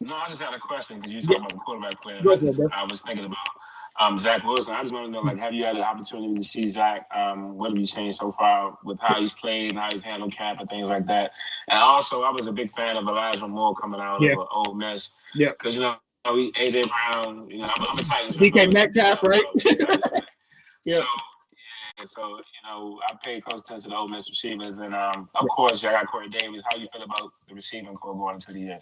No, I just had a question because you talking about the quarterback player. Go ahead, bro. I was thinking about Zach Wilson. I just want to know, like, have you had an opportunity to see Zach? What have you seen so far with how he's played and how he's handled camp and things like that? And also, I was a big fan of Elijah Moore coming out of Ole Miss. Yeah. Because, AJ Brown, I'm a Titans fan. DK Metcalf, right? Yeah. So, I pay close attention to the Ole Miss receivers. And, of course, I got Corey Davis. How you feel about the receiving core going into the year?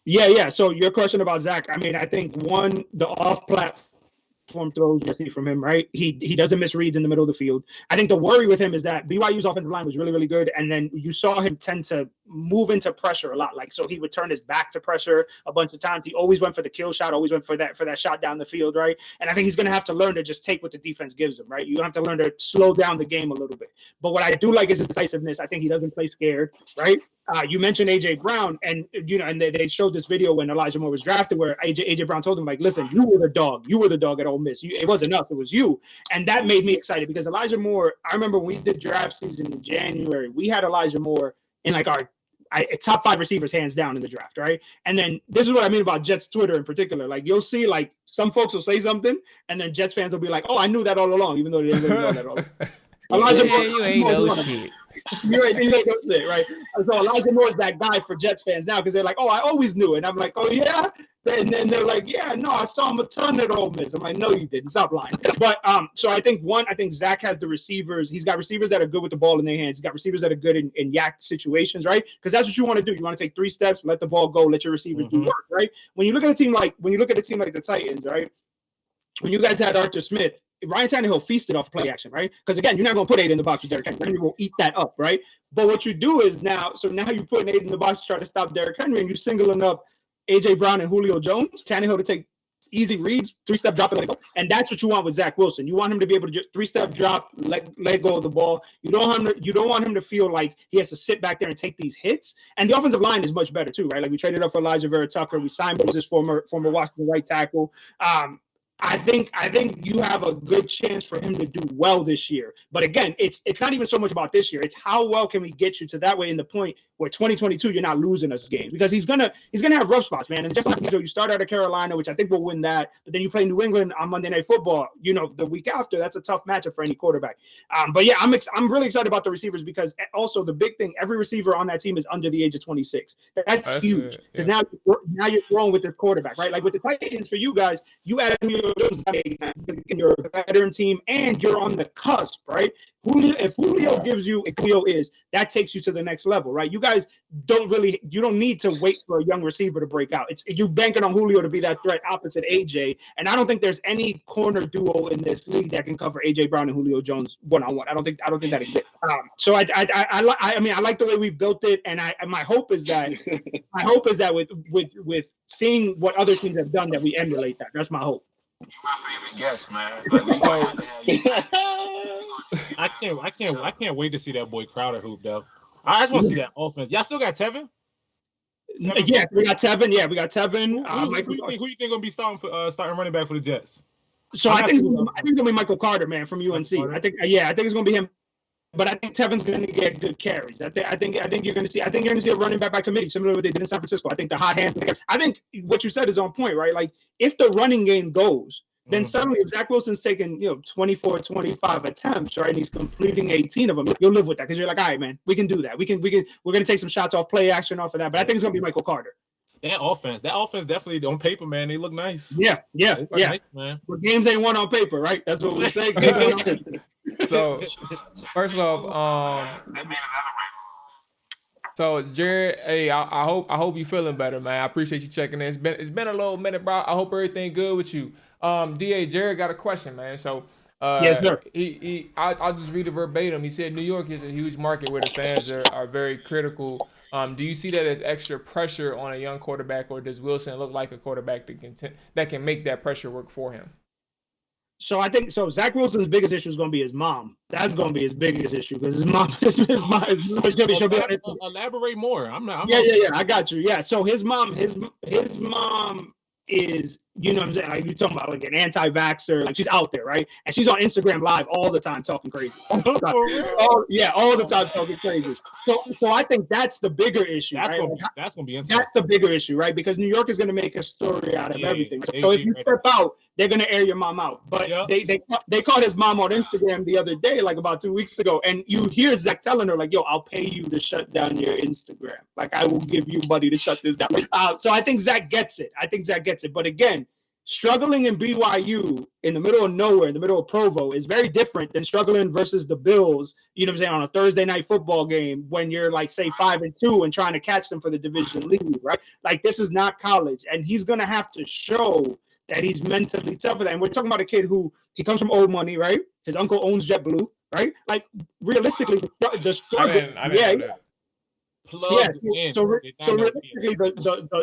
Yeah. So your question about Zach, I mean, I think the off-platform throws you see from him, right? He doesn't miss reads in the middle of the field. I think the worry with him is that BYU's offensive line was really, really good, and then you saw him tend to move into pressure a lot. Like, so he would turn his back to pressure a bunch of times. He always went for the kill shot, always went for that shot down the field, right? And I think he's going to have to learn to just take what the defense gives him, right? You have to learn to slow down the game a little bit. But what I do like is his decisiveness. I think he doesn't play scared, right? You mentioned AJ Brown, and and they showed this video when Elijah Moore was drafted, where AJ Brown told him, like, "Listen, you were the dog at Ole Miss. It wasn't us, it was you." And that made me excited because Elijah Moore. I remember when we did draft season in January, we had Elijah Moore in like our top 5 receivers hands down in the draft, right? And then this is what I mean about Jets Twitter in particular. Like, you'll see, like, some folks will say something, and then Jets fans will be like, "Oh, I knew that all along," even though they didn't really know that all along. Elijah Moore, you ain't no shit. Right. So Elijah Moore is that guy for Jets fans now because they're like, "Oh, I always knew it." And I'm like, "Oh yeah," and then they're like, "Yeah, no, I saw him a ton at Ole Miss." I'm like, "No, you didn't. Stop lying." But so I think Zach has the receivers. He's got receivers that are good with the ball in their hands. He's got receivers that are good in yak situations, right? Because that's what you want to do. You want to take 3 steps, let the ball go, let your receivers do work, right? When you look at a team like the Titans, right? When you guys had Arthur Smith, Ryan Tannehill feasted off play action, right? Because again, you're not going to put 8 in the box with Derrick Henry. You will eat that up, right? But what you do is now you put 8 in the box to try to stop Derrick Henry, and you're singling up AJ Brown and Julio Jones, Tannehill to take easy reads, 3-step drop, and let go. And that's what you want with Zach Wilson. You want him to be able to just 3-step drop, let go of the ball. You don't want him to feel like he has to sit back there and take these hits. And the offensive line is much better too, right? Like, we traded up for Elijah Vera Tucker. We signed Moses, former Washington right tackle. I think you have a good chance for him to do well this year. But again, it's not even so much about this year. It's how well can we get you to that way in the point where 2022 you're not losing us games, because he's gonna have rough spots, man. And just like you start out of Carolina, which I think we'll win that, but then you play New England on Monday Night Football. The week after, that's a tough matchup for any quarterback. But yeah, I'm really excited about the receivers because also the big thing, every receiver on that team is under the age of 26. That's huge because now you're throwing with the quarterback, right? Like with the Titans, for you guys, you added you're a veteran team and you're on the cusp, right? If Julio gives you, if Julio is, that takes you to the next level, right? You guys don't need to wait for a young receiver to break out. You're banking on Julio to be that threat opposite AJ, and I don't think there's any corner duo in this league that can cover AJ Brown and Julio Jones one-on-one. I don't think that exists. So I like the way we've built it, and my hope is that with seeing what other teams have done, that we emulate that. That's my hope. You're my favorite guest, man. I can't wait to see that boy Crowder hoop, though. I just want to see that offense. Y'all still got Tevin? Yeah, we got Tevin. Yeah, we got Tevin. Who you think gonna be starting running back for the Jets? So I think it's gonna be Michael Carter, man, from UNC. I think it's gonna be him. But I think Tevin's going to get good carries. I think you're going to see a running back by committee, similar to what they did in San Francisco. I think the hot hand. I think what you said is on point, right? Like, if the running game goes, then suddenly if Zach Wilson's taking 24, 25 attempts, right, and he's completing 18 of them, you'll live with that because you're like, all right, man, we can do that. We're going to take some shots off play action off of that. But I think it's going to be Michael Carter. That offense definitely on paper, man. They look nice. Yeah. Nice, man. But games ain't won on paper, right? That's what we say. So, first off, so Jared, hey, I hope you feeling better, man. I appreciate you checking in. It's been a little minute, bro. I hope everything good with you. DA, Jared got a question, man. So, yes, sir. I'll just read it verbatim. He said New York is a huge market where the fans are very critical. Do you see that as extra pressure on a young quarterback, or does Wilson look like a quarterback that can make that pressure work for him? So I think Zach Wilson's biggest issue is going to be his mom. That's going to be his biggest issue because his mom. Elaborate more. Yeah. I got you. Yeah. So his mom is you know what I'm saying? Like, you're talking about like an anti-vaxxer, like she's out there, right? And she's on Instagram Live all the time talking crazy. All the time talking crazy. So I think that's the bigger issue, That's right? gonna be interesting. That's the bigger issue, right? Because New York is going to make a story out of everything. So if you step out, they're going to air your mom out. But they caught his mom on Instagram the other day, like about 2 weeks ago, and you hear Zach telling her, like, yo, I'll pay you to shut down your Instagram. Like, I will give you money to shut this down. So I think Zach gets it. But again, struggling in BYU in the middle of nowhere, in the middle of Provo, is very different than struggling versus the Bills, you know what I'm saying, on a Thursday night football game when you're like, say, 5-2 and trying to catch them for the division lead, right? Like, this is not college, and he's going to have to show that he's mentally tough for that. And we're talking about a kid who, he comes from old money, right? His uncle owns JetBlue, right? Like, realistically, the struggle, I didn't know that. So realistically,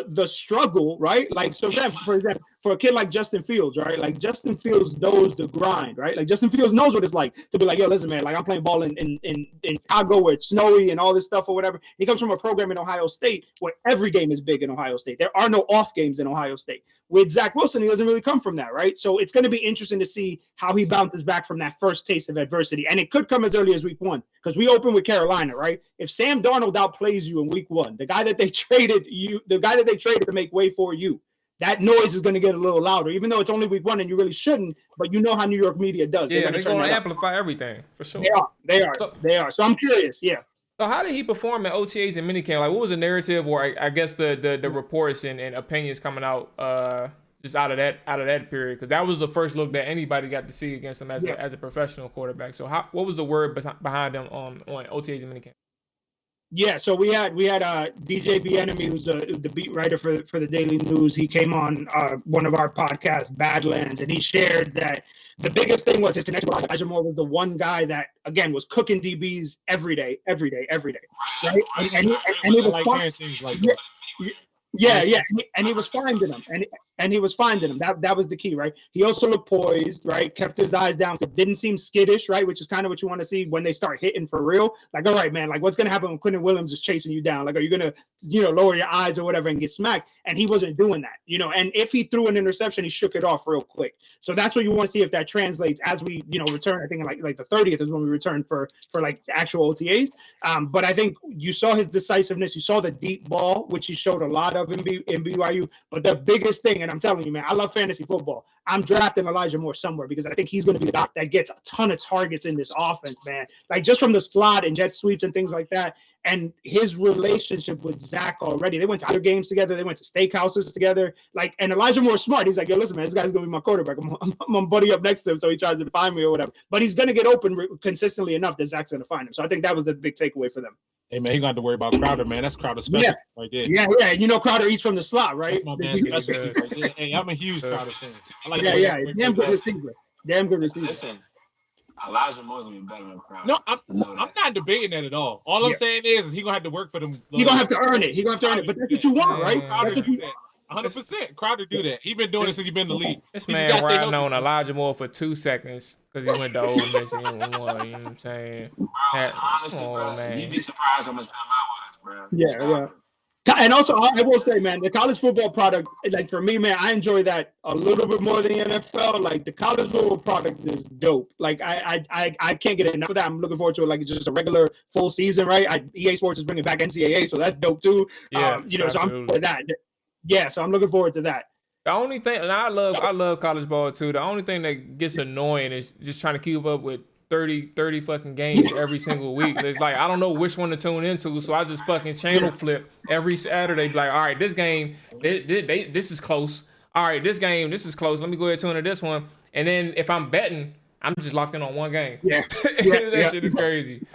the struggle, right? Like, so then, for example, for a kid like Justin Fields, right? Like, Justin Fields knows the grind, right? Like, Justin Fields knows what it's like to be like, yo, listen, man, like, I'm playing ball in Chicago where it's snowy and all this stuff or whatever. He comes from a program in Ohio State where every game is big in Ohio State. There are no off games in Ohio State. With Zach Wilson, he doesn't really come from that, right? So it's going to be interesting to see how he bounces back from that first taste of adversity. And it could come as early as week 1, because we open with Carolina, right? If Sam Darnold outplays you in week 1, the guy that they traded to make way for you, that noise is going to get a little louder, even though it's only week 1 and you really shouldn't. But you know how New York media does. Yeah, they're going to amplify everything, for sure. They are. So I'm curious, yeah. So how did he perform at OTAs and minicamp? Like, what was the narrative, or I guess the reports and opinions coming out just out of that period? Because that was the first look that anybody got to see against him as a professional quarterback. So what was the word behind him on OTAs and minicamp? Yeah, so we had DJ Bienemy, who's the beat writer for the Daily News. He came on one of our podcasts, Badlands, and he shared that the biggest thing was his connection with Elijah Moore was the one guy that, again, was cooking DBs every day, right? And he was and he was finding them, and he was finding them. That was the key, right? He also looked poised, right? Kept his eyes down, didn't seem skittish, right? Which is kind of what you want to see when they start hitting for real. Like, all right, man, like, what's gonna happen when Quentin Williams is chasing you down? Like, are you gonna, lower your eyes or whatever and get smacked? And he wasn't doing that, And if he threw an interception, he shook it off real quick. So that's what you want to see if that translates as we, return. I think like the 30th is when we return for like actual OTAs. But I think you saw his decisiveness. You saw the deep ball, which he showed a lot of in BYU. But the biggest thing, and I'm telling you, man, I love fantasy football. I'm drafting Elijah Moore somewhere because I think he's going to be the guy that gets a ton of targets in this offense, man. Like, just from the slot and jet sweeps and things like that. And his relationship with Zach already. They went to other games together. They went to steakhouses together. Like, and Elijah Moore's smart. He's like, yo, listen, man, this guy's going to be my quarterback. I'm going to buddy up next to him so he tries to find me or whatever. But he's going to get open consistently enough that Zach's going to find him. So I think that was the big takeaway for them. Hey, man, he got to worry about Crowder, man. That's Crowder special right there. Yeah. Crowder eats from the slot, right? That's my man special. Right. Hey, I'm a huge Crowder fan. I like Damn good receiver. Listen, Elijah Moore's gonna be better than Crowder. No, I'm not debating that at all. All I'm saying is he gonna have to work for them. He gonna have to earn it. But that's what you want, right? Crowder do that. 100%. Crowder do that. He been doing it since he been in the league. This man riding on Elijah Moore for 2 seconds because he went to Ole Miss. You know what I'm saying? Honestly, bro, you'd be surprised how much time I was, bro. Yeah. And also, I will say, man, the college football product, like, for me, man, I enjoy that a little bit more than the NFL. Like, the college football product is dope. Like, I can't get enough of that. I'm looking forward to it. Like, it's just a regular full season, right? EA Sports is bringing back NCAA, so that's dope too. Yeah, so I'm for that. Yeah, so I'm looking forward to that. The only thing, and I love college ball too. The only thing that gets annoying is just trying to keep up with 30 fucking games every single week. It's like, I don't know which one to tune into, so I just fucking channel flip every Saturday. Be like, all right, this game, this is close. All right, this game, this is close. Let me go ahead and tune into this one. And then if I'm betting, I'm just locked in on one game. Yeah. That shit is crazy.